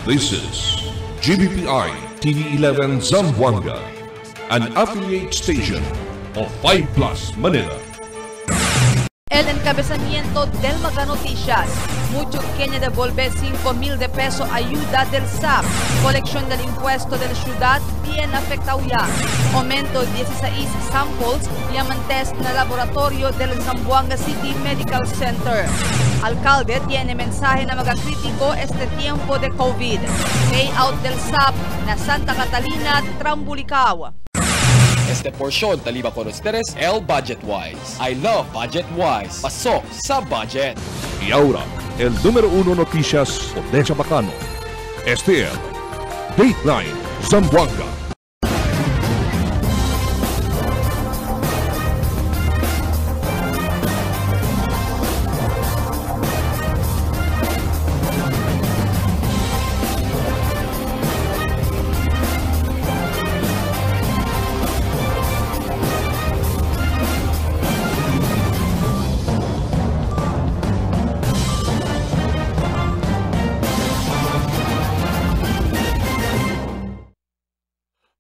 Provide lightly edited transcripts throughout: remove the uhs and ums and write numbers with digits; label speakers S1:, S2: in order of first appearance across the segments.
S1: This is GBPI TV11 Zamboanga, an affiliate station of 5 Plus Manila.
S2: El encabezamiento del Mega Noticias. Mucho Kenia devolve 5,000 de peso ayuda del SAP. Colección del impuesto de la ciudad bien afectado ya. Aumento 16 samples llaman test na laboratorio del Zamboanga City Medical Center. Alcalde tiene mensaje na mga kritiko este tiempo de COVID. Payout del SAP na Santa Catalina, Trambulicao.
S3: Este porción taliba con ustedes el Budget Wise. I love Budget Wise. Pasok sa budget.
S1: Y ahora, el número 1 noticias de Chabacano. Este es Dateline Zamboanga.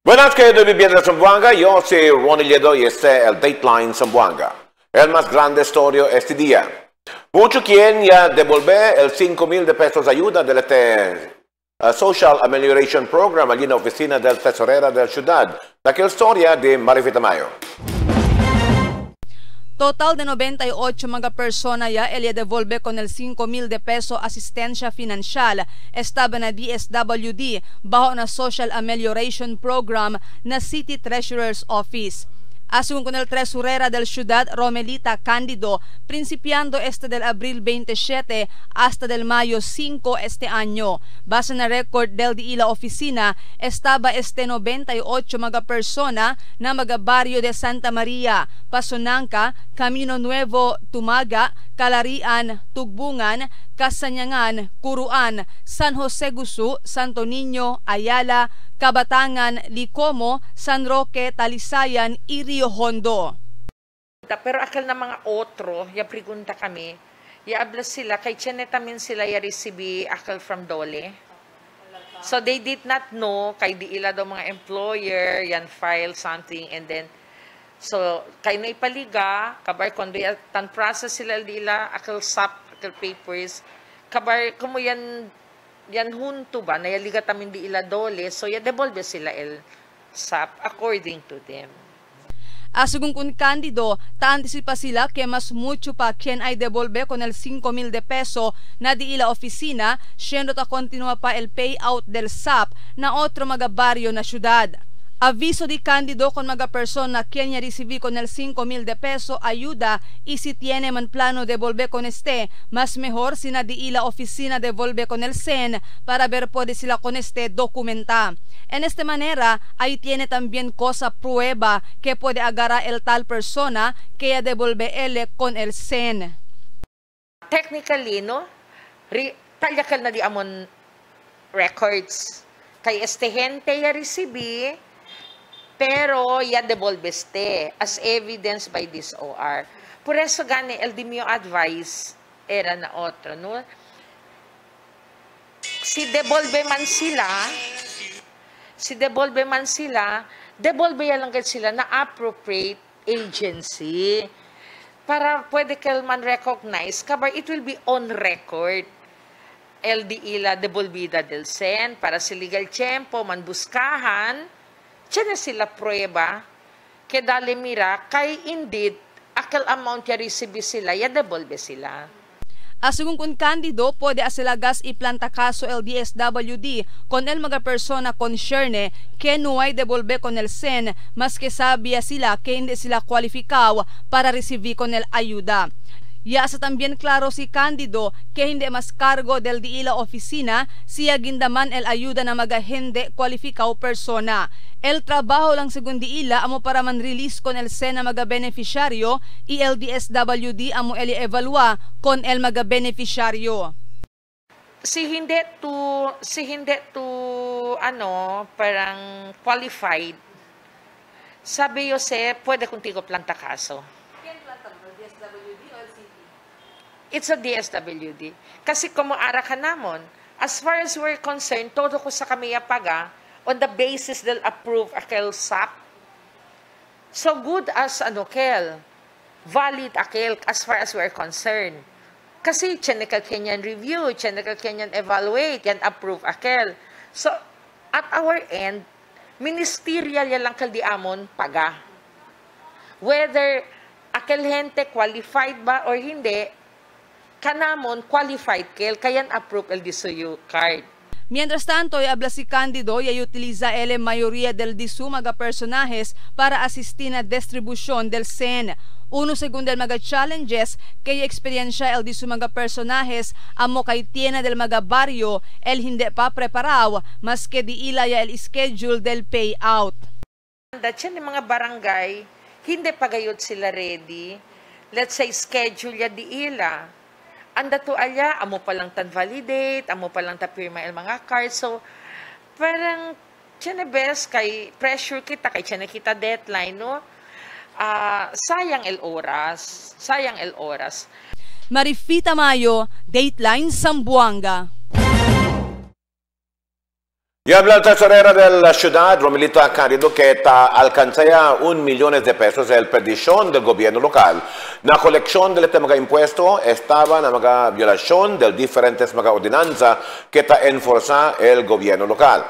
S4: Buenas tardes, vivienda de Zamboanga. Yo soy Ronnie Liedo y este es el Dateline Zamboanga. El más grande historia este día. Mucho quien ya devolver el 5,000 de pesos ayuda del Social Amelioration Program allí en la oficina del tesorera de la ciudad. La historia de Marifita Mayo.
S2: Total de 98 mga persona ya el devolve con el 5,000 de peso asistencia financial. Estaba na DSWD bajo na Social Amelioration Program na City Treasurer's Office. Asun con el tresurera del ciudad Romelita Candido, principiando este del abril 27 hasta del mayo 5 este año. Base na record del di ila oficina, estaba este 98 mga persona na mga barrio de Santa Maria, Pasonanca, Camino Nuevo, Tumaga, Calarian, Tugbungan, Kasanyangan, Curuan, San Jose Gusu, Santo Niño, Ayala, Kabatangan, Licomo, San Roque, Talisayan, y Rio Hondo.
S5: Pero akal na mga otro, ya pregunta kami, ya habla sila, kay Chenetamin sila ya receive akal from Dole. So they did not know, kay di ila daw mga employer, yan file something, and then, so kay na ipaliga, kabar kondo tan process sila di ila akal SAP, akal papers, kabar kumo yan hunto ba, nayaliga tamin di ila Dole, so ya devolve sila el SAP according to them.
S2: Asugong kun kandido, ta-antisipa sila que mas mucho pa quien ay devolve con el 5,000 de peso na di ila oficina, siendo ta continua pa el payout del SAP na otro mga barrio na syudad. Aviso di candido con mga persona quien ya recibí con el 5,000 de peso ayuda y si tiene man plano devolver con este, más mejor si na di ila oficina devolve con el SEN para ver puede sila con este documenta. En esta manera, ahí tiene también cosa prueba que puede agarrar el tal persona que ya devolve él con el SEN.
S5: Technically, no? Talyakal na di amon records. Kay este gente ya recibí, pero ya devolve este as evidence by this OR. Por eso gani el di mio advice era na otro, no? Si devolve man sila, devolve ya lang sila na appropriate agency para pwede ka man recognize kabar it will be on record. LDI devolvida del SEN para si legal tiempo man buskahan. Tiyan sila prueba que dali mira kay indeed akal amount ya receive sila ya devolve sila.
S2: Asugong kun kandido pwede asilagas iplanta kaso el DSWD con el mga persona concerne que no ay devolve con el SEN maski sabia sila que hindi sila kwalifikaw para recibir con el ayuda. Ya sa también claro si kandido que hindi mas cargo del di ila oficina siya gindaman el ayuda na mga hindi kwalifikaw persona. El trabajo lang según di ila amo para man release con el SEN na mga beneficiaryo y el DSWD amo el evalua con el mga beneficiaryo.
S5: Si hindi to ano parang qualified, sabi Jose, pwede contigo planta kaso. It's a DSWD. Kasi kung ara ka namon, as far as we're concerned, todo ko sa kami paga, on the basis they'll approve akel SAP. So good as kel, valid akel as far as we're concerned. Kasi Chinekal Kenyan review, Chinekal Kenyan evaluate, yan approve akel. So at our end, ministerial yan lang kaldiamon paga. Whether akel hente qualified ba or hindi, kanamon qualified kel, kayan approve el disuyo card.
S2: Mientras tanto, habla si Candido y utiliza la mayoría del disu mga personajes para asistir na distribución del CEN. Uno según del mga challenges kay eksperyensya el disu mga personajes amo kay tiena del mga barrio el hindi pa preparado mas que di ila ya el schedule del payout.
S5: Datyan ng mga barangay, hindi pa gayod sila ready. Let's say schedule ya di ila. Anda to alya, amo pa lang tan validate, amo pa lang ta pirma el mga cards. So, parang tiyan best kay pressure kita, kay tiyan kita deadline, no? Sayang el oras. Sayang el oras.
S2: Marifita Mayo, Dateline Zamboanga.
S4: Y habla el tesorero de la ciudad, Romelito Candido, que alcanzaría 1 millones de pesos el perdición del gobierno local. La colección del mga impuesto estaba en la violación de diferentes mga ordenanzas que enforza el gobierno local.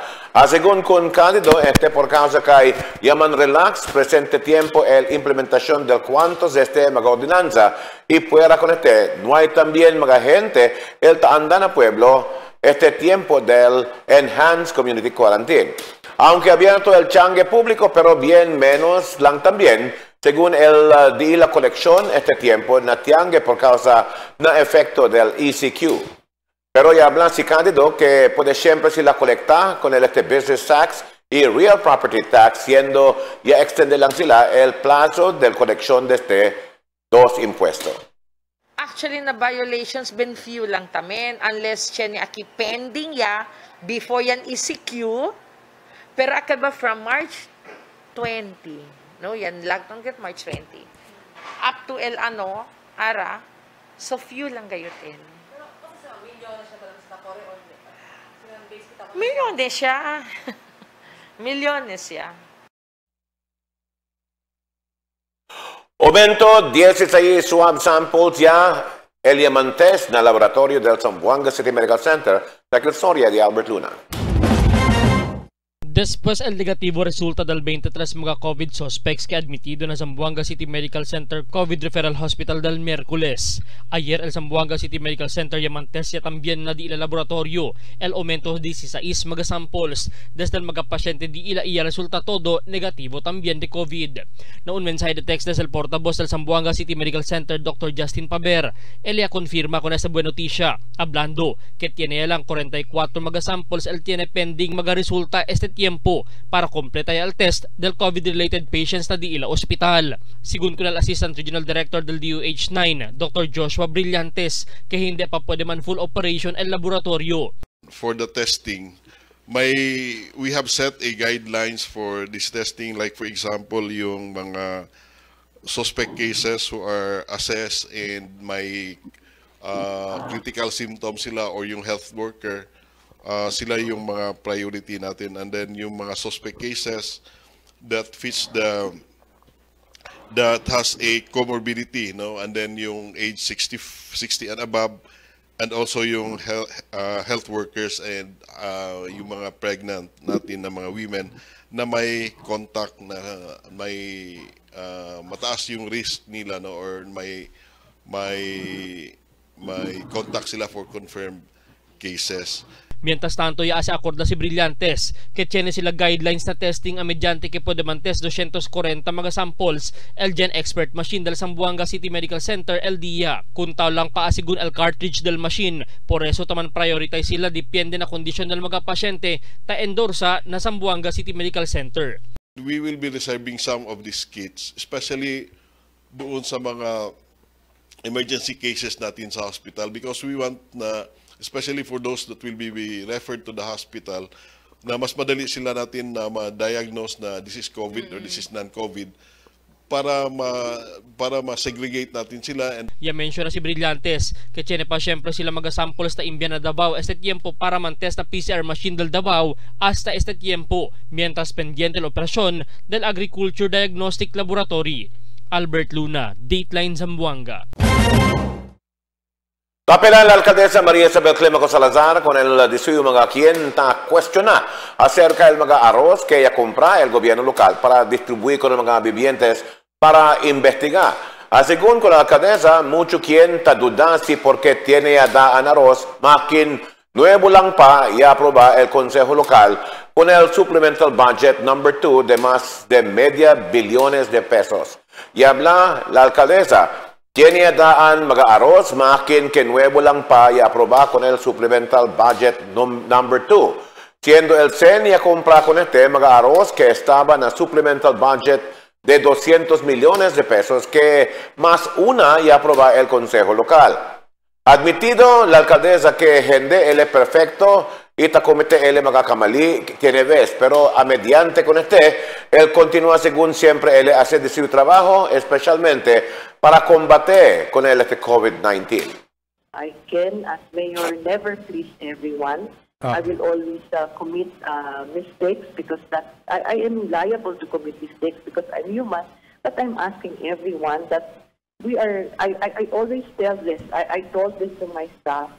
S4: Según con Candido, por causa que llaman relax presente tiempo el implementación del cuantos de mga ordenanza y fuera con no hay también mga gente el andan a pueblo tiempo del Enhanced Community Quarantine. Aunque abierto el changue público, pero bien menos lang también, según el di la colección tiempo na tiangue por causa na efecto del ECQ. Pero ya hablan si Candido que puede siempre si la colecta con el business tax y real property tax, siendo ya extende lang sila el plazo del colección de dos impuestos.
S5: Actually, na violations been few lang tamen unless siya ni aki pending ya before yan ECQ. Pero akal ba from March 20, no? Yan lagtong get March 20. Up to el ara, so few lang gayotin. Milyones siya. Milyones siya.
S4: Aumento 16 swab samples ya el diamantes na laboratorio del Zamboanga City Medical Center sa historia de Albert Luna.
S6: Después el negativo resulta del 23 mga COVID suspects que admitido na Zamboanga City Medical Center COVID Referral Hospital del miércoles. Ayer el Zamboanga City Medical Center yamantes ya también na di ila laboratorio. El aumento 16 mga samples. Desde el mga pasyente di ila iya resulta todo negativo también de COVID. Na un mensaje de text desde el portavoz del Zamboanga City Medical Center Dr. Justin Paber. Elia confirma con esta buena noticia, hablando que tiene lang 44 mga samples el tiene pending mga resulta tiempo para completar el test del COVID-related patients na di ila ospital. Sigun ko na Assistant Regional Director del DOH-9, Dr. Joshua Brillantes, que hindi pa pwede man full operation el laboratorio.
S7: For the testing, we have set a guidelines for this testing, like for example, yung mga suspect cases who are assessed and may critical symptoms sila or yung health worker, sila yung mga priority natin, and then yung mga suspect cases that fits that has a comorbidity, no, and then yung age 60 and above, and also yung health workers and yung mga pregnant natin na mga women na may contact na may mataas yung risk nila, no, or may contact sila for confirmed cases.
S6: Mientras tanto, ya se acorda si Brillantes que tiene sila guidelines na testing a mediante que puede man test 240 mga samples el Gen Expert machine del Zamboanga City Medical Center el día. Kuntaw lang pa asigun el cartridge del machine. Por eso taman prioritize sila depende na kondisyon del mga pasyente ta endorsa na Zamboanga City Medical Center.
S7: We will be reserving some of these kits, especially doon sa mga emergency cases natin sa hospital, because we want na especially for those that will be referred to the hospital, na mas madali sila natin na ma-diagnose na this is COVID or this is non-COVID. para ma-segregate natin sila. And
S6: mention na si Brillantes, que tiene pa siyempre sila magasamples ta imbia na Davao este tiempo para mantes na PCR machine del Davao hasta este tiempo, mientras pendiente la operasyon del Agriculture Diagnostic Laboratory. Albert Luna, Dateline Zamboanga.
S4: Tapela la alcaldesa María Isabel Clemaco Salazar con el disuyo mga quien ta cuestiona acerca del mga arroz que ya compra el gobierno local para distribuir con los mga vivientes para investigar. Según con la alcaldesa, mucho quien ta duda si porque tiene ya daan arroz, makin nuevo lang pa y aproba el Consejo Local con el Supplemental Budget number 2 de más de media billones de pesos. Y habla la alcaldesa, tiene daan mga arroz, makin que nuevo lang pa y aproba con el Supplemental Budget number 2. Siendo el CEN ya compra con este mga arroz que estaba en el Supplemental Budget de 200 millones de pesos que más una y aproba el Consejo Local. Admitido la alcaldesa que gente él es perfecto y ta comete él magakamali, tiene vez, pero a mediante con él continúa según siempre él hace de su trabajo, especialmente para combatir con el COVID-19.
S8: I can, as mayor, never please everyone. I will always commit mistakes because I am liable to commit mistakes because I'm human. But I'm asking everyone that I always tell this. I told this to my staff.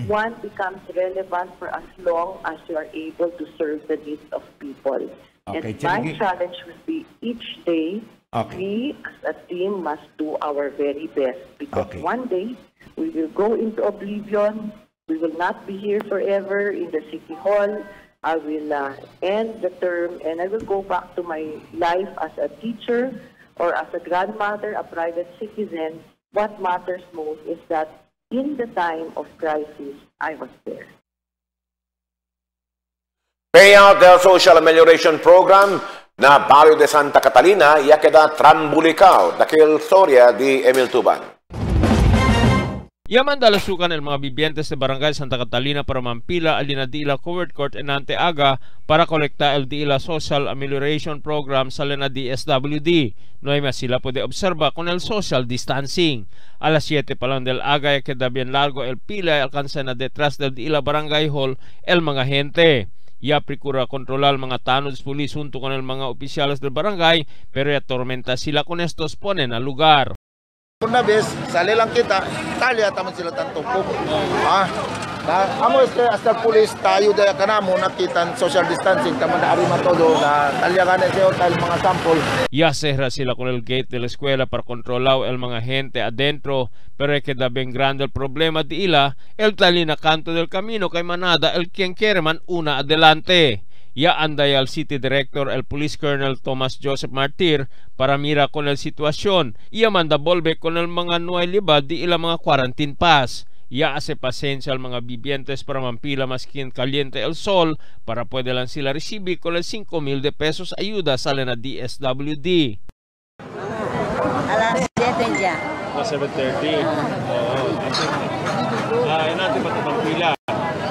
S8: One becomes relevant for as long as you are able to serve the needs of people. Okay, and my challenge will be each day, we as a team must do our very best because one day we will go into oblivion. We will not be here forever in the City Hall. I will end the term and I will go back to my life as a teacher or as a grandmother, a private citizen. What matters most is that in the time of crisis, I was there.
S4: Payout del Social Amelioration Program na Barrio de Santa Catalina ya queda trambulicao dakil storya di Emil Tuban.
S6: Yaman dalasukan el mga bibientes de Barangay Santa Catalina para mampila alina di ila covered court enante aga para kolekta el di ila Social Amelioration Program sa lena DSWD. No hay más sila puede observa con el social distancing. A las 7 pa lang del aga ya queda bien largo el pila y alcanza na detrás del di ila Barangay Hall el mga gente. Ya procura kontrolar mga tanods pulis junto con el mga opisyales del barangay pero ya tormenta sila con estos ponen al lugar.
S9: Una vez sale lang kita, talya tamang sila tantupok. Amo hasta pulis tayo daya kanamo nakitan social distancing tama na arima todo na talya ganes yo tal mga sample.
S6: Ya cerra sila con el gate de la escuela para controlar el mga gente adentro, pero es que da bien grande el problema de ila, el talina canto del camino kay manada el quien quiere man una adelante. Ya anday al City Director el Police Colonel Thomas Joseph Martir para mira con el situación. Ya manda volve con el mga nuay libad di ila mga quarantine pass. Ya hace pasensya al mga vivientes para mampila maskin caliente el sol para puede lang sila recibir con el 5,000 de pesos ayuda sa na DSWD.
S10: Alas 7 ya.
S6: A 7:30. Natin ba ito mampila?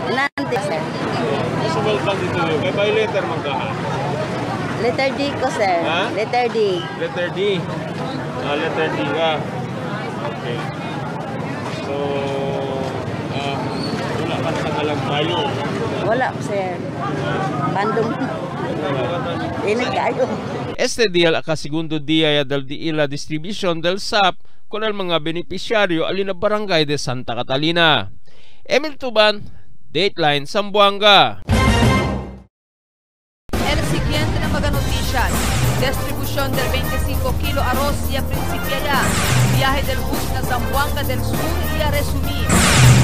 S10: Nanti, sir.
S6: Gusto mo lang dito yun. May by letter man ka ha?
S10: Letter D ko, sir.
S6: Ha?
S10: Letter D.
S6: Letter D. Letter D ka. Okay. So, wala ka nakalang tayo.
S10: Wala, sir. Bandung. Init kayo.
S6: Este día la segundo día del di la distribución del SAP con el mga beneficiario alina barangay de Santa Catalina. Emil Tuban, Dateline Zamboanga.
S2: El siguiente na mga noticias. Distribución del 25 kilo arroz ya principia ya. Viaje del bus na Zamboanga del Sur ya resumir.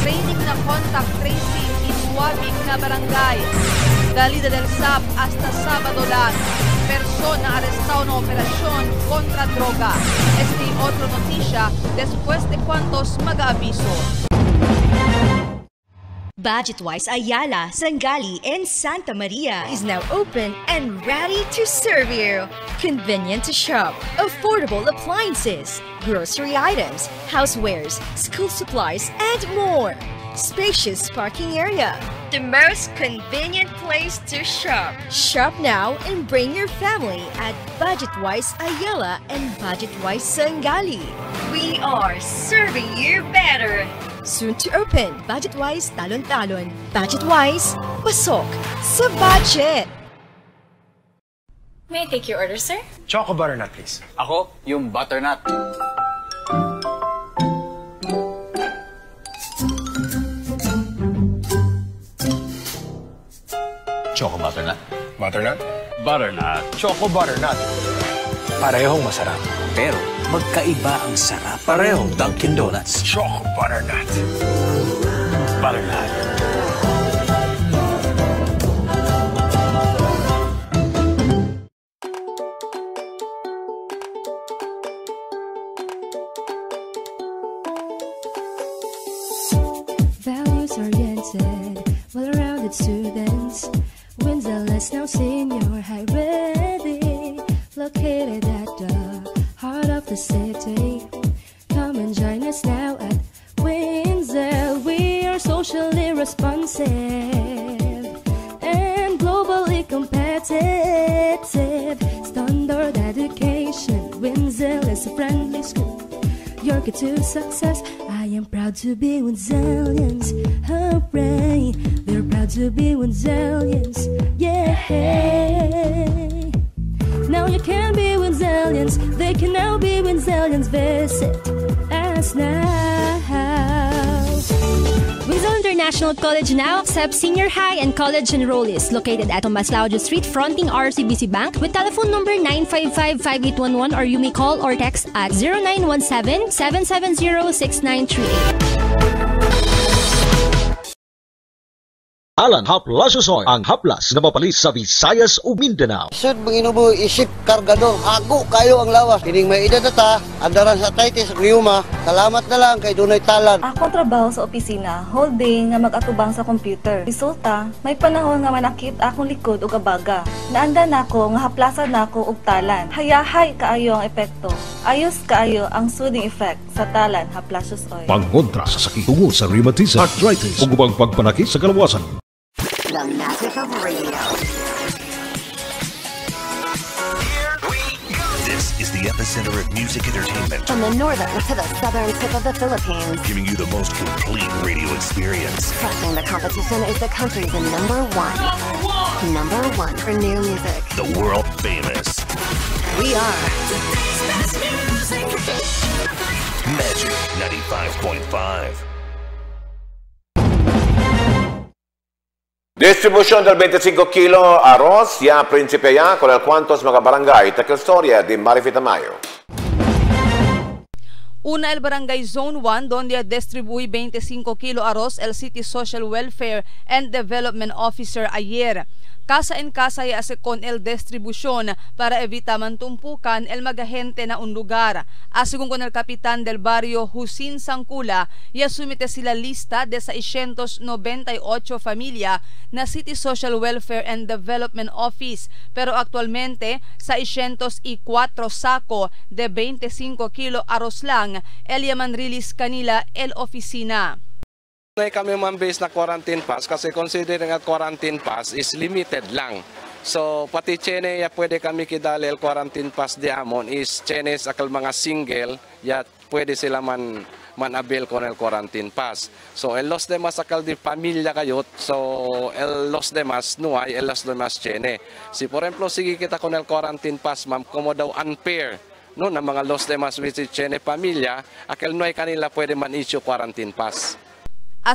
S2: Training na contact tracing y swabbing na barangay. Salida del SAP hasta sábado lang. Persona arrestado na operasyon contra droga. Este otro noticia después de cuantos mag-aviso.
S11: Budget-wise Ayala, Sangali, and Santa Maria is now open and ready to serve you. Convenient to shop, affordable appliances, grocery items, housewares, school supplies, and more. spacious parking area, the most convenient place to shop. Shop now and bring your family at Budgetwise Ayala and Budgetwise Sangali. We are serving you better. Soon to open, Budgetwise Talon-Talon. Budgetwise, pasok sa budget.
S12: May I take your order, sir?
S13: Choco butternut, please.
S3: Ako, yung butternut.
S13: Choco butternut.
S3: Butternut?
S13: Butternut. Choco butternut. Parehong masarap.
S14: Pero magkaiba ang sarap. Parehong Dunkin' Donuts.
S13: Choco butternut. Butternut.
S15: Values-oriented, well-rounded students. Windsor-less now senior high ready, located at the heart of the city. Come and join us now at Windsor. We are socially responsive and globally competitive. Standard education, Windsor is a friendly school. Your key to success. I am proud to be Windsorians. Hooray! They're proud to be Windsorians. Yeah! Now you can be Windsorians. They can now be Windsorians. Visit us now.
S16: Windsor International College now accepts senior high and college enrollees, located at Tomas Laudio Street, fronting RCBC Bank, with telephone number 955-5811, or you may call or text at 0917-770-6938.
S17: Alan Haplas Usoy, ang haplas na mapalis sa Visayas o Mindanao.
S18: Sud manginubo isip kargador, ako kayo ang lawas. Kining may edad ta, andaran sa arthritis ug rheuma. Salamat na lang kay dunay talan.
S19: Ako trabaho sa opisina, whole day nga mag-atubang sa computer. Resulta, may panahon nga manakit akong likod ug abaga. Naanda nako nga haplasan nako og talan. Hayahay kaayo ang epekto. Ayos kaayo ang soothing effect sa talan Haplas Usoy.
S1: Pangontra sa sakit tungo sa rheumatism, arthritis, ug ubang pagpanakit sa kalawasan.
S20: The magic of radio.
S21: This is the epicenter of music entertainment.
S20: From the northern to the southern tip of the Philippines.
S21: Giving you the most complete radio experience.
S20: Trusting the competition is the country's number one. Number one for new music.
S21: The world famous.
S20: We are
S21: Magic 95.5.
S4: Distribución del 25 kilo arroz ya principia ya con el cuantos mga barangay. Esta historia de Marifita Mayo.
S2: Una, el Barangay Zone 1, donde distribuye 25 kilo arroz el City Social Welfare and Development Officer ayer. Casa en casa ya hace con el distribución para evitar mantumpukan el magahente na un lugar. Según con el kapitan del barrio Husin Sangkula, ya sumite sila lista de 698 familia na City Social Welfare and Development Office, pero actualmente 604 sako de 25 kilo arroz lang el yaman release kanila el opisina.
S22: Kami man-base na quarantine pass kasi considering nga quarantine pass is limited lang. So pati chene ya pwede kami kidali el quarantine pass di amon is chenes akal mga single ya pwede sila man-avail con el quarantine pass. So el los demás akal di pamilya kayot, so el los demás nuay, el los demás chene. Si por ejemplo sige kita con el quarantine pass ma'am, como daw unfair no na mga los demás which is chene pamilya, akal nuay kanila pwede man-issue quarantine pass.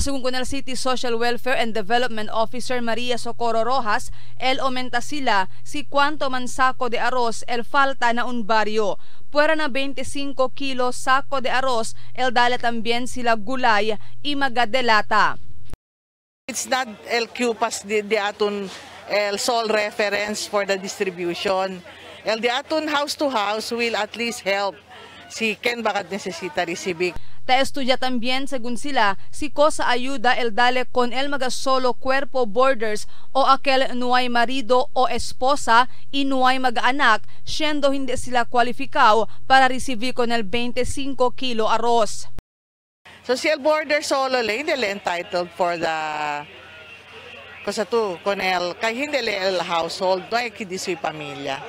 S2: Según con el City Social Welfare and Development Officer Maria Socorro Rojas, el aumenta sila si cuánto man sako de arroz el falta na un barrio. Fuera na 25 kilo sako de arroz, el dale también sila gulay y magadelata.
S23: It's not el QPAS de aton el sole reference for the distribution. El de aton house to house will at least help si ken bakat necesita recibir.
S2: Te estudia también, según sila, si cosa ayuda el dale con el mga solo cuerpo borders o aquel no hay marido o esposa y no hay mag-anak, siendo hindi sila kwalifikado para recibir con el 25 kilo arroz.
S23: So si el border solo le hindi le entitled for the cosa tu con el kay hindi le el household no ay kidisui pamilya.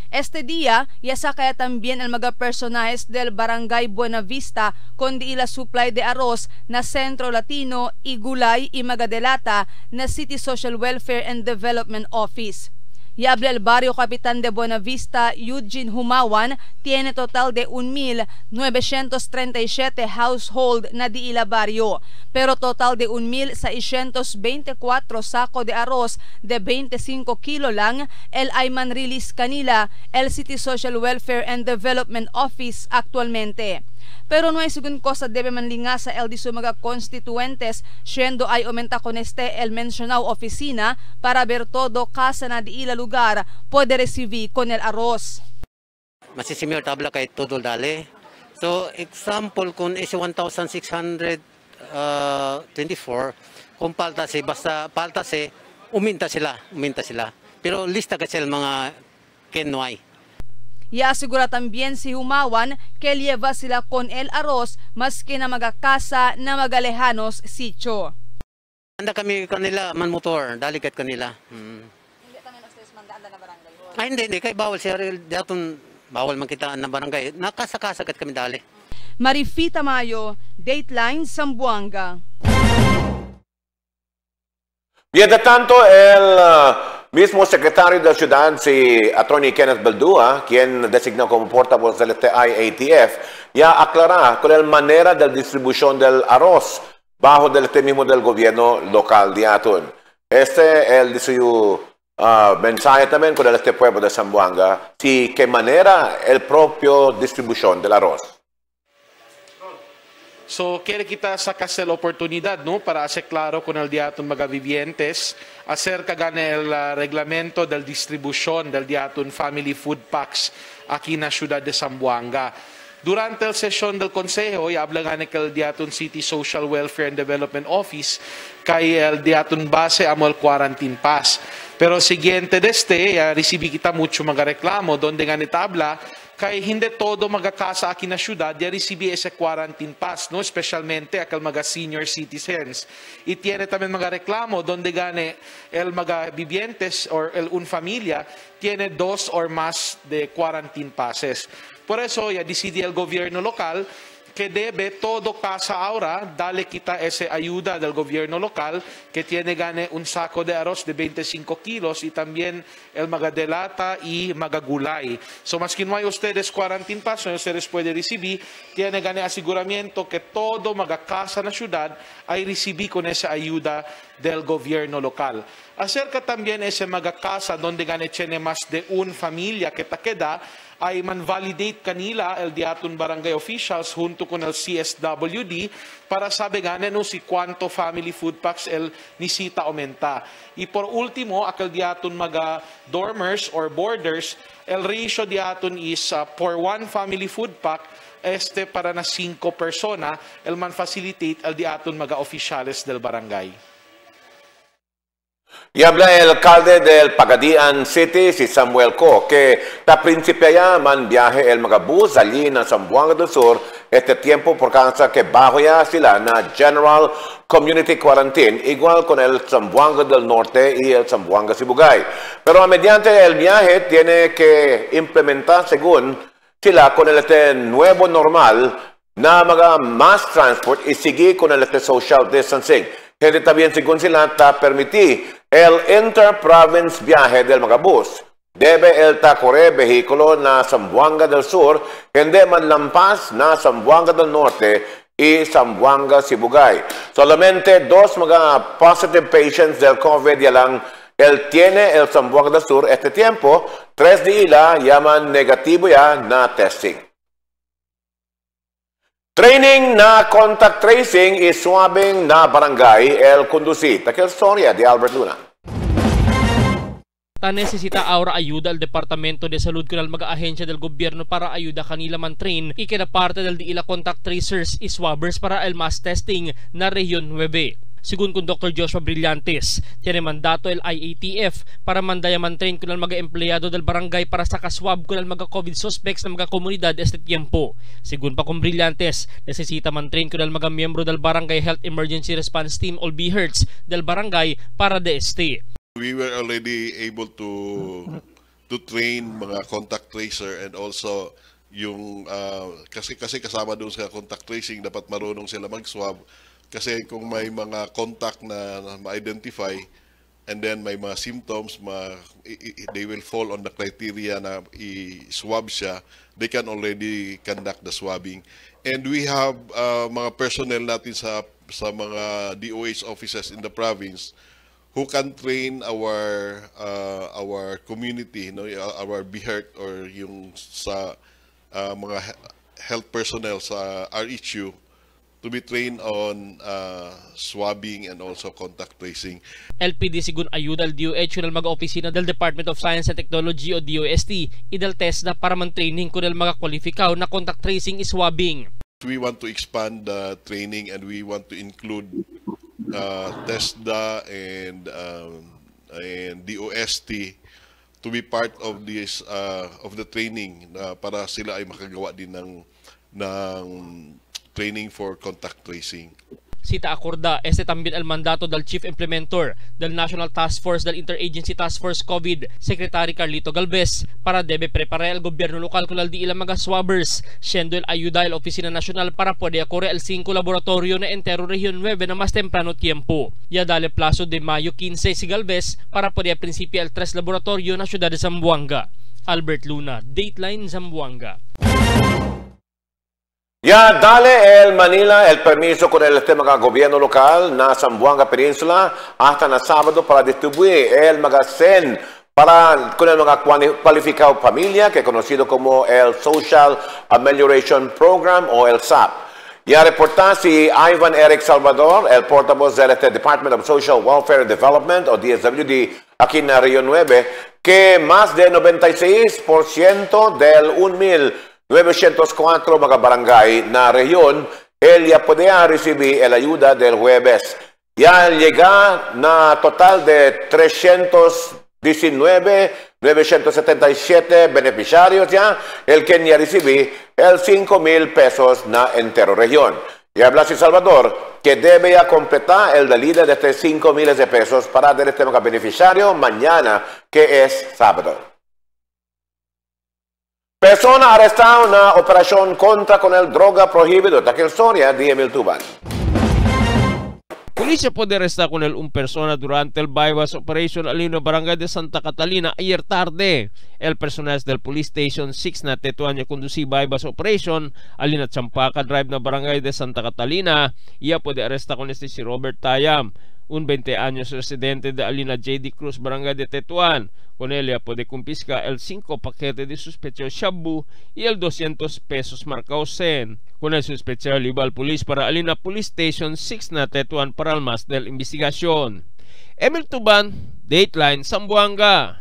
S2: Este día, ya saca también el mga personajes del Barangay Buenavista con diila supply de arroz na Centro Latino y Gulay y Magadelata na City Social Welfare and Development Office. Y habla el barrio Capitan de Buenavista, Eugene Humawan, tiene total de 1,937 household na diila barrio, pero total de 1,624 saco de arroz de 25 kilo lang el ayman release kanila el City Social Welfare and Development Office actualmente. Pero no hay según cosa debe manlinga sa el diso mga constituentes siendo ay aumenta con este el mencionado oficina para ver todo casa na diila lugar puede recibir con el arroz.
S5: Masisimior tabla kay todo dali. So example kung is 1,624 kung palta si basta palta si uminta sila. Pero lista kasi mga kenway.
S2: Y asegura también si Humawan que lleva sila con el arroz maski na magakasa na magalehanos sitio.
S5: Anda kami kanila man motor, dalikat kanila. Hindi
S2: tamen ustedes mandaan na barangay.
S5: Ay hindi kay bawal siya daton bawal man kita na barangay. Nakasakasagat kami dali.
S2: Marifita Mayo, Dateline Zamboanga.
S4: Mientras tanto, el mismo secretario de la ciudad, si Attorney Kenneth Baldua, quien designó como portavoz del IATF, ya aclarará con la manera de distribución del arroz bajo del mismo del gobierno local de Atun. Él dice su mensaje también con este pueblo de Zamboanga, si qué manera el propio distribución del arroz.
S7: So, quiere kita sacar la oportunidad, ¿no? Para hacer claro con el diatun mga vivientes acerca del reglamento del distribución del diatun family food packs aquí en la ciudad de Zamboanga. Durante la sesión del Consejo, habla nga que el diatun City Social Welfare and Development Office kay el diatun base amo el quarantine pass. Pero siguiente de recibí kita mucho mga reklamo donde nga tabla kay hindi todo magakasa aquí na syudad ya recibe ese quarantine pass, no? Especialmente aquel mga senior citizens. Y tiene también mga reklamo donde gane el mga vivientes or el un familia tiene 2 or más de quarantine passes. Por eso ya decidió el gobierno local que debe todo casa ahora darle quita esa ayuda del gobierno local que tiene gane un saco de arroz de 25 kilos y también el magadelata y magagulay. So más que no hay ustedes quarantine pass, no ustedes pueden recibir, tiene gane aseguramiento que todo magacasa en la ciudad ay recibir con esa ayuda del gobierno local. Acerca también ese magacasa donde gane tiene más de una familia que ta queda, ay man-validate kanila el diatun barangay officials junto con el CSWD para saber no si cuánto family food packs el nisita aumenta. Y por último, aquel diatun mga dormers or boarders, el ratio diatun is for 1 family food pack para na 5 persona, el man facilitate el diatun mga oficiales del barangay.
S4: Y habla el alcalde del Pagadian City, si Samuel Co, que ta principia ya man viaje el magabus allí en Zamboanga del Sur este tiempo por causa que bajo ya sila na General Community Quarantine, igual con el Zamboanga del Norte y el Zamboanga Sibugay. Pero mediante el viaje tiene que implementar según sila con el nuevo normal na mga mass transport y seguir con el social distancing. Hindi también según sila ta permitir el inter-province viaje del mga bus. Debe el corre vehículo na Zamboanga del Sur, hindi man lampas na Zamboanga del Norte y Zamboanga Sibugay. Solamente 2 mga positive patients del COVID ya lang el tiene el Zamboanga del Sur este tiempo, 3 de ila yaman negativo ya na testing. Training na contact tracing is swabing na barangay el conducit. Aquel storya de Albert Luna.
S6: Ta necesita ahora ayuda al Departamento de Salud con mga ahensya del gobierno para ayuda kanila man train y que na parte del diila contact tracers y swabbers para el mass testing na Region 9. Sigun kung Dr. Joshua Brillantes, tiene mandato el IATF para mandayaman train ko ng mga empleyado del barangay para sa kaswab ko ng mga COVID suspects ng mga komunidad este tiempo. Sigun pa kung Brillantes, necesita man train ko ng mga miyembro del Barangay Health Emergency Response Team o BHERTS del barangay para de este.
S8: We were already able to train mga contact tracer and also yung kasi kasama doon sa contact tracing dapat marunong sila mag-swab kasi kung may mga contact na ma-identify and then may mga symptoms they will fall on the criteria na i-swab siya, they can already conduct the swabbing. And we have mga personnel natin sa mga DOH offices in the province who can train our community, no, our BHERT or yung sa mga health personnel sa RHU to be trained on swabbing and also contact tracing.
S6: LPD sigun ayuda al DOH ng mga opisina del Department of Science and Technology o DOST idal test na para man-training ko ng mga kwalifikaw na contact tracing is swabbing.
S8: We want to expand the training and we want to include TESDA and DOST to be part of this of the training para sila ay makagawa din ng training for contact tracing.
S6: Sita acorda este también el mandato del Chief Implementor del National Task Force del Interagency Task Force COVID, Secretary Carlito Galvez, para debe preparar el gobierno lokal con di ilang mga swabbers, siendo el ayuda el Oficina Nacional para poder acorre el 5 laboratorio na entero Región 9 na mas temprano tiempo. Ya dale plazo de Mayo 15 si Galvez para poder principio el 3 laboratorio na Ciudad de Zamboanga. Albert Luna, Dateline Zamboanga.
S4: Ya dale el Manila el permiso con el mga gobierno local na Zamboanga Peninsula hasta na Sábado para distribuir el magazine para con el mga cualificado familia que es conocido como el Social Amelioration Program o el SAP. Ya reporta si Ivan Eric Salvador, el portavoz del Department of Social Welfare and Development o DSWD aquí en la Región 9 que más de 96% del 1,904 mga barangay na rehiyon, ya podía recibir la ayuda del jueves. Ya llega na total de 319,977 beneficiarios ya, el que ya recibí el 5,000 pesos na entero región. Y habla si Salvador que debe ya completar el delida de 5,000 de pesos para dar este mga beneficiario mañana que es sábado. Persona arrestada na operasyon kontra con el droga prohibido. Takil Soria, DML Tuban.
S9: Pulisya puede arrestar con el persona durante el bypass operation alino barangay de Santa Catalina ayer tarde. El personal del Police Station 6 na Tetuan niya conduci bypass operation alina Champaca Drive na barangay de Santa Catalina. Iya puede arrestar con si Robert Tayam, un 20 años residente de Alina J.D. Cruz, barangay de Tetuan. Con ella puede confiscar el 5 paquete de sospechoso shabu y el 200 pesos marcados en. Con el sospechoso iba al pulis para Alina Police Station 6 na Tetuan para más de la investigación. Emil Tuban, Dateline Zamboanga.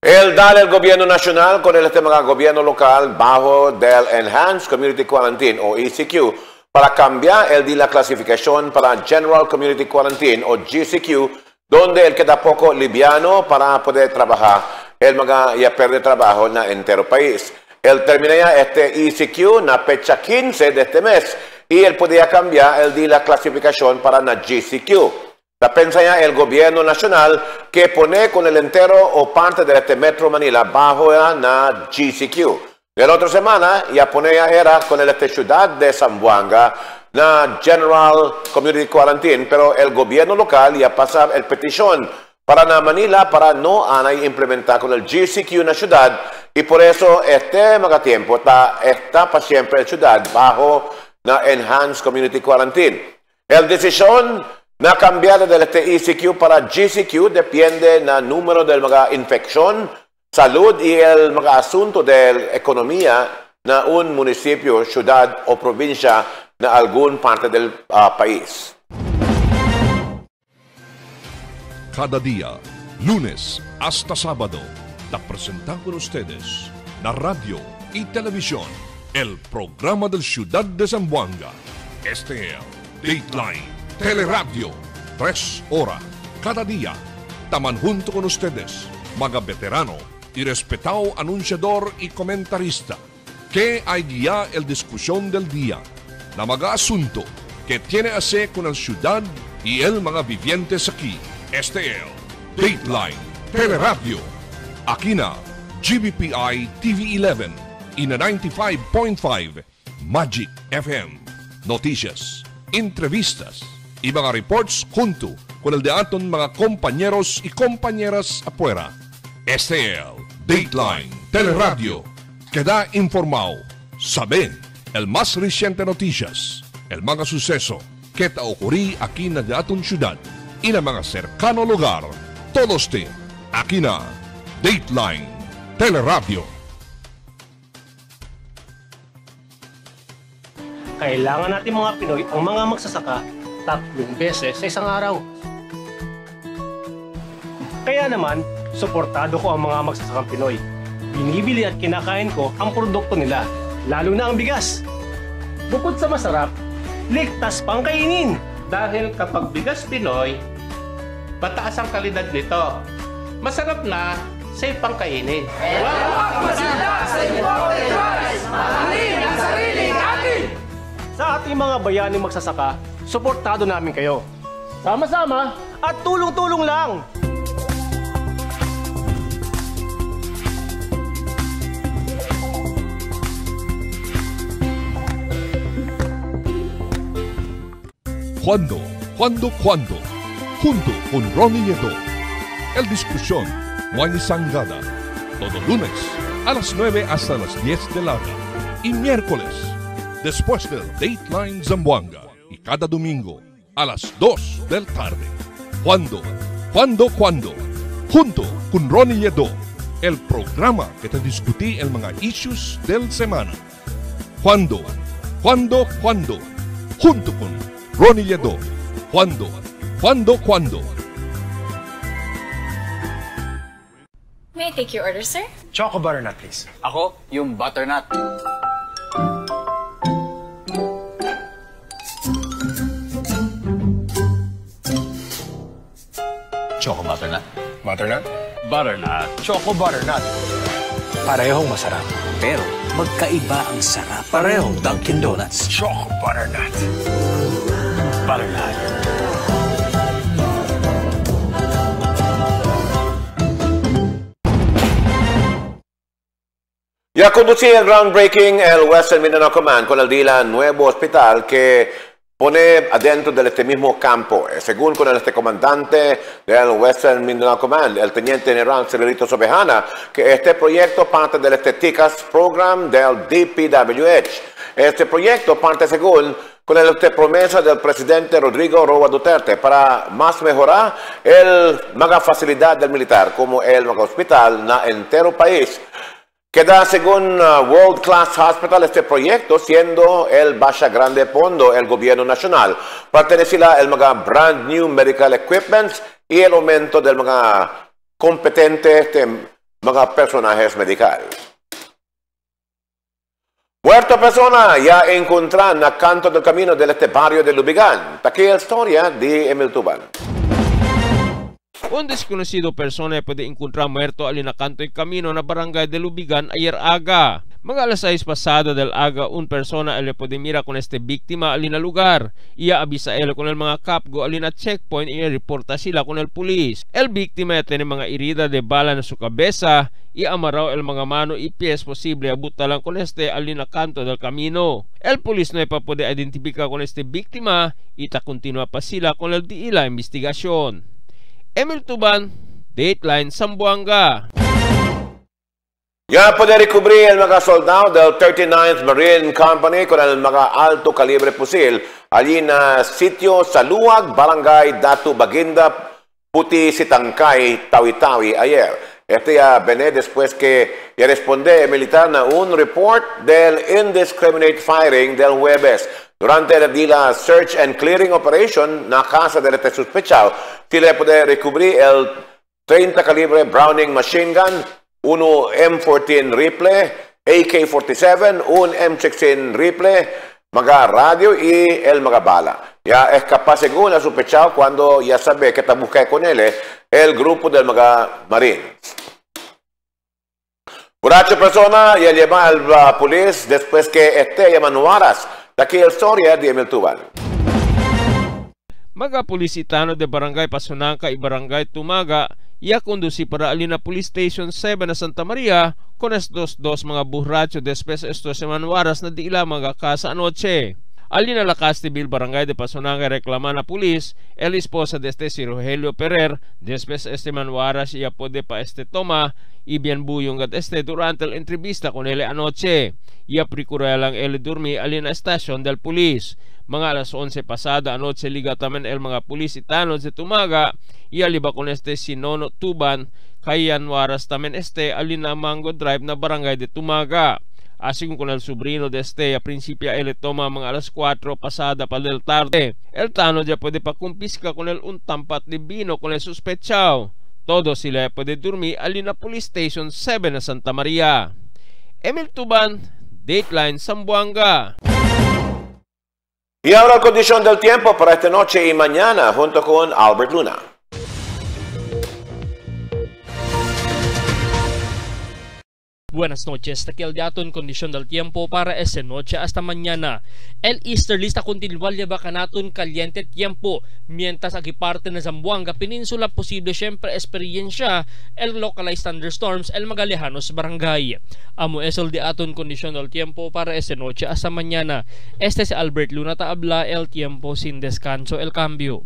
S4: El gobierno nacional con el mga gobierno local bajo del Enhanced Community Quarantine o ECQ para cambiar el de la clasificación para General Community Quarantine o GCQ, donde el queda poco liviano para poder trabajar, el mga ya pierde trabajo na entero país. Él termina este ECQ na fecha 15 de este mes y él podía cambiar el de la clasificación para na GCQ. La pensa ya el gobierno nacional que pone con el entero o parte de este Metro Manila bajo na GCQ. La otra semana ya pone ya era con el ciudad de Zamboanga na General Community Quarantine, pero el gobierno local ya pasa el petición para na Manila para no implementar con el GCQ na ciudad y por eso mga tiempo está para siempre el ciudad bajo na Enhanced Community Quarantine. El decisión na cambiar del ECQ para GCQ depende na número del mga infección, salud y el mga asunto de la economía na un municipio, ciudad o provincia na algún parte del país.
S1: Cada día, lunes hasta sábado, la presentan con ustedes la radio y televisión, el programa del Ciudad de Zamboanga. Este es Dateline Teleradio, 3 horas cada día. Taman junto con ustedes, mga veterano y respetado anunciador y comentarista, que hay guía el discusión del día, na mga asunto que tiene a ver con la ciudad y el mga vivientes aquí. Este es Dateline Teleradio. Aquí na GBPI TV 11 y na 95.5 Magic FM. Noticias, entrevistas y mga reports junto con el de aton mga compañeros y compañeras afuera. Este es Dateline Teleradio. Queda informado, sabe el más reciente noticias, el mga suceso que ta ocurrí aquí na de aton ciudad y na mga cercano lugar. Todos te aquí na Dateline Teleradio.
S10: Kailangan natin mga Pinoy ang mga magsasaka 3 beses sa isang araw. Kaya naman, suportado ko ang mga magsasakang Pinoy. Binibili at kinakain ko ang produkto nila, lalo na ang bigas. Bukod sa masarap, ligtas pang kainin.
S11: Dahil kapag bigas Pinoy, mataas ang kalidad nito. Masarap na, safe pang kainin.
S10: Sa ating mga bayaning magsasaka, suportado namin kayo. Sama-sama at tulong-tulong lang!
S1: ¿Cuándo? Junto con Ronnie Nieto. El discusión Juan y Sangada. Todo lunes a las 9 hasta las 10 de la noche. Y miércoles después del Dateline Zamboanga. Y cada domingo a las 2 del tarde. ¿Cuándo? Junto con Ronnie Nieto. El programa que te discutí el mga issues del semana. ¿Cuándo? Junto con Ronnie Nieto. ¿Cuándo?
S12: May I take your order, sir?
S13: Choco butternut, please.
S24: Ako, yung butternut.
S13: Choco butternut.
S24: Butternut?
S13: Butternut. Choco butternut. Parehong masarap.
S14: Pero magkaiba ang sarap. Parehong Dunkin' Donuts.
S13: Choco butternut. Butternut.
S4: Ya conducí el groundbreaking el Western Mindanao Command con el día nuevo hospital que pone adentro de este mismo campo. Según con este comandante del Western Mindanao Command, el teniente general Celerito Sobejana, que este proyecto parte del TICAS Program del DPWH. Este proyecto parte según con la promesa del presidente Rodrigo Roa Duterte para más mejorar el maga facilidad del militar como el maga hospital na entero país. Queda según World Class Hospital este proyecto siendo el Basha Grande Pondo el gobierno nacional. Pertenecirá el mga brand new medical equipments y el aumento del mga competentes de mga personajes medicales. Muerta persona ya encontrada a canto del camino de este barrio de Lubigan. Aquí la historia de Emil Tuban.
S9: Un desconocido persona puede encontrar muerto al inakanto el camino na barangay de Lubigan ayer aga. Mga alas 6 pasado del aga, un persona le puede mira con este biktima alina lugar. Ia abisa él con el mga kapgo alina checkpoint y reporta sila con el pulis. El biktima tiene mga herida de bala na su cabeza y amarrao el mga mano y pies posible abuta lang con este alina kanto del camino. El pulis no pa puede identificar con este biktima y ta continua pa sila con el diila investigasyon. Emil Tuban, Dateline Zamboanga.
S4: Ya puede recubrir el mga soldado del 39th Marine Company con el mga alto calibre fusil allí na sitio Saluag, Barangay Datu Baginda, Puti Sitangkay, Tawi-Tawi ayer. Este ya viene después que ya responde el militar na un report del indiscriminate firing del jueves. Durante el día search and clearing operation na casa de este sospechado, sila puede recubrir el 30 calibre Browning machine gun, uno M14 rifle, AK-47, un M16 rifle, mga radio y el mga bala. Ya es capaz, según ha sospechado, cuando ya sabe que está buscando con él el grupo del mga Marines. Borracho persona ya lleva al polis después que llamanuaras. Aquí la historia de Emil Tubal.
S9: Mga pulisitano de Barangay Pasunangka y Barangay Tumaga ia conduci para alina Police Station 7 na Santa Maria con estos dos mga borracho después estos llamanuaras na di ila mga casa anoche. Alina la Castibil Barangay de Pasunanga reclama na pulis el esposa de si Rogelio Ferrer después este manuaras ia pode pa toma y bien buyong at durante la entrevista con él anoche. Ia procura lang el durmi alina estación del pulis. Mga alas 11 pasada anoche liga tamen el mga pulisitanos de Tumaga ia liba con si Nono Tuban kayan waras tamen alina Mango Drive na Barangay de Tumaga. Asing con el sobrino de a principio él toma mga alas 4 pasada pa del tarde. El tano ya puede pa kumpiska con el un tampat de vino con el sospechado. Todos sila puede dormir alina Police Station 7 na Santa Maria. Emil Tuban, Dateline Zamboanga.
S4: Y ahora la condición del tiempo para esta noche y mañana junto con Albert Luna.
S6: Buenas noches, aquí el dato en condición del tiempo para esta noche hasta mañana. El easterly está continual lleva natin caliente tiempo, mientras aquí parte de Zamboanga Peninsula posible siempre experiencia el localized thunderstorms el magalejanos barangay. Amo es el dato en condición del tiempo para esta noche hasta mañana. Este es Albert Luna habla el tiempo sin descanso el cambio.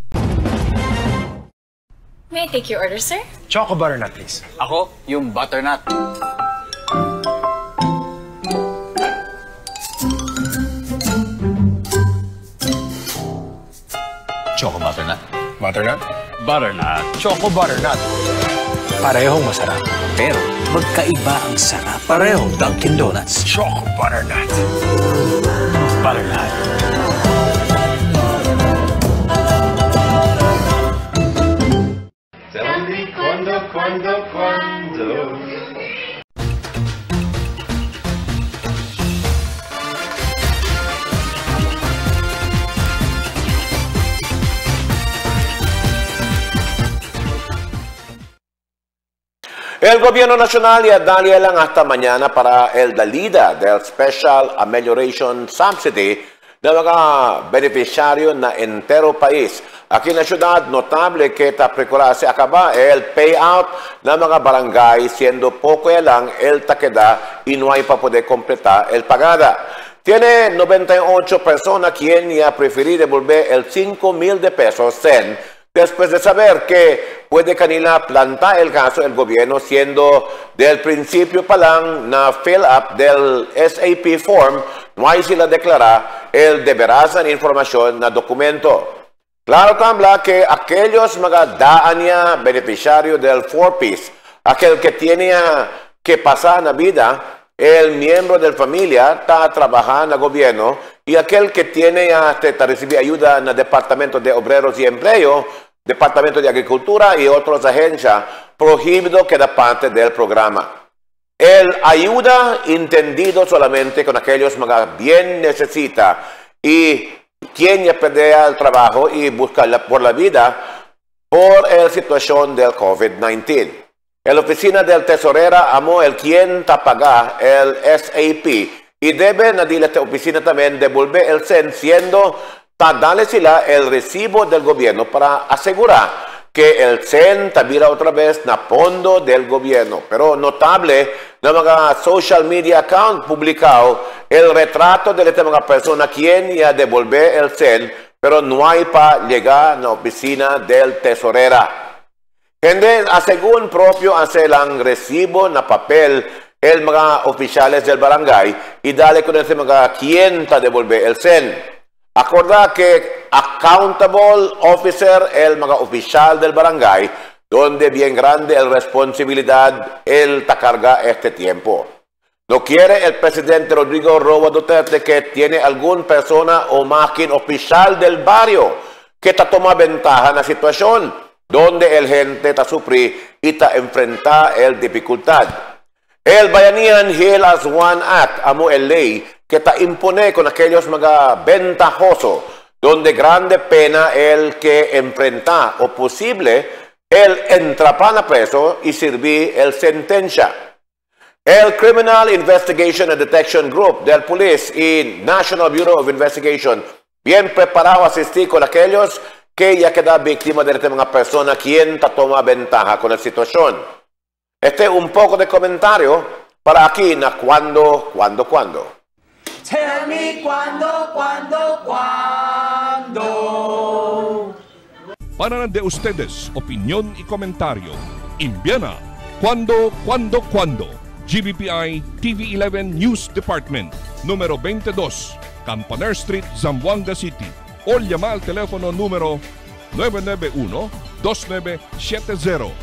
S12: May I take your order, sir?
S13: Choco butternut, please.
S14: Ako, yung butternut. Choco butternut.
S13: Butternut? Butternut. Choco butternut. Parehong masarap.
S14: Pero magkaiba ang sarap. Parehong Dunkin' Donuts.
S13: Choco butternut. Butternut.
S3: Tell me cuando.
S4: El gobierno nacional ya dalia lang hasta mañana para el dalida del Special Amelioration Subsidy ng mga beneficiaryo na entero país. Aquí na ciudad, notable que taprecura se acaba el payout ng mga barangay, siendo poco lang el taqueda y no hay para poder completar el pagada. Tiene 98 personas quien ya preferí devolver el 5,000 de pesos después de saber que puede canila plantar el caso el gobierno, siendo del principio palang na fill up del SAP form, no hay sila declarar el deberás en información na documento. Claro tambla que aquellos mga daan niya beneficiario del 4-piece, aquel que tiene que pasar na vida, el miembro de la familia está trabajando en el gobierno y aquel que tiene hasta recibir ayuda en el Departamento de Obreros y Empleo, Departamento de Agricultura y otras agencias, prohibido que da parte del programa. El ayuda entendido solamente con aquellos que bien necesita y quien ya perder el trabajo y busca por la vida por la situación del COVID-19. La oficina del tesorera amo el quien te paga el SAP y debe nadie esta oficina también devolver el CEN, siendo darle sila el recibo del gobierno para asegurar que el CEN tabira otra vez na fondo del gobierno. Pero notable na mga social media account publicado el retrato de esta mga persona quien ya devolver el CEN, pero no hay para llegar a la oficina del tesorera. Gente, según propio hace el recibo na papel el mga oficiales del barangay y dale con ese mga quien ta devolver el CEN. Acorda que accountable officer el mga oficial del barangay, donde bien grande el responsabilidad el ta carga este tiempo. No quiere el presidente Rodrigo Roa Duterte que tiene alguna persona o máquina oficial del barrio que ta toma ventaja en la situación, donde el gente ta sufrir y ta enfrenta el dificultad. El Bayanihan Heal as One Act amo el ley que te impone con aquellos mga ventajoso, donde grande pena el que enfrenta o posible el entrapar a preso y servir el sentencia. El Criminal Investigation and Detection Group del Police y National Bureau of Investigation bien preparado a asistir con aquellos que ya queda víctima de una persona quien toma ventaja con la situación. Este es un poco de comentario para aquí na cuando.
S3: Tell me cuándo.
S1: Para de ustedes, opinión y comentario. Envíana cuando. GBPI TV11 News Department, número 22, Campaner Street, Zamboanga City. O llama al teléfono número 991-2970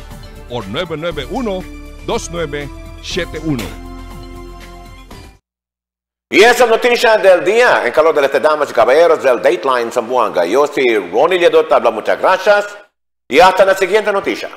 S1: o 991-2971.
S4: Y esa noticia del día, en calor de las damas y caballeros del Dateline Zamboanga. Yo soy Ronnie Lledot, habla muchas gracias y hasta la siguiente noticia.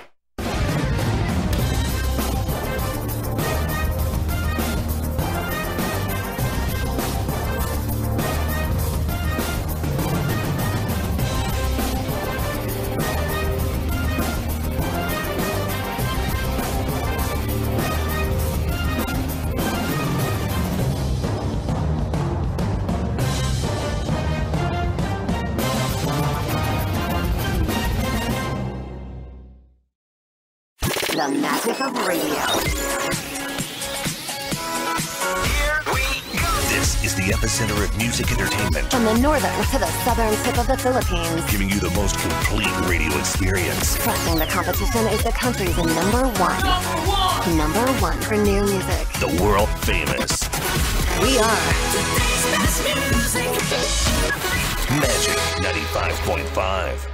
S20: The magic of radio.
S21: This is the epicenter of music entertainment.
S20: From the northern to the southern tip of the Philippines.
S21: Giving you the most complete radio experience.
S20: Crushing the competition is the country's number one. Number one for new music.
S21: The world famous.
S20: We are
S21: Magic 95.5.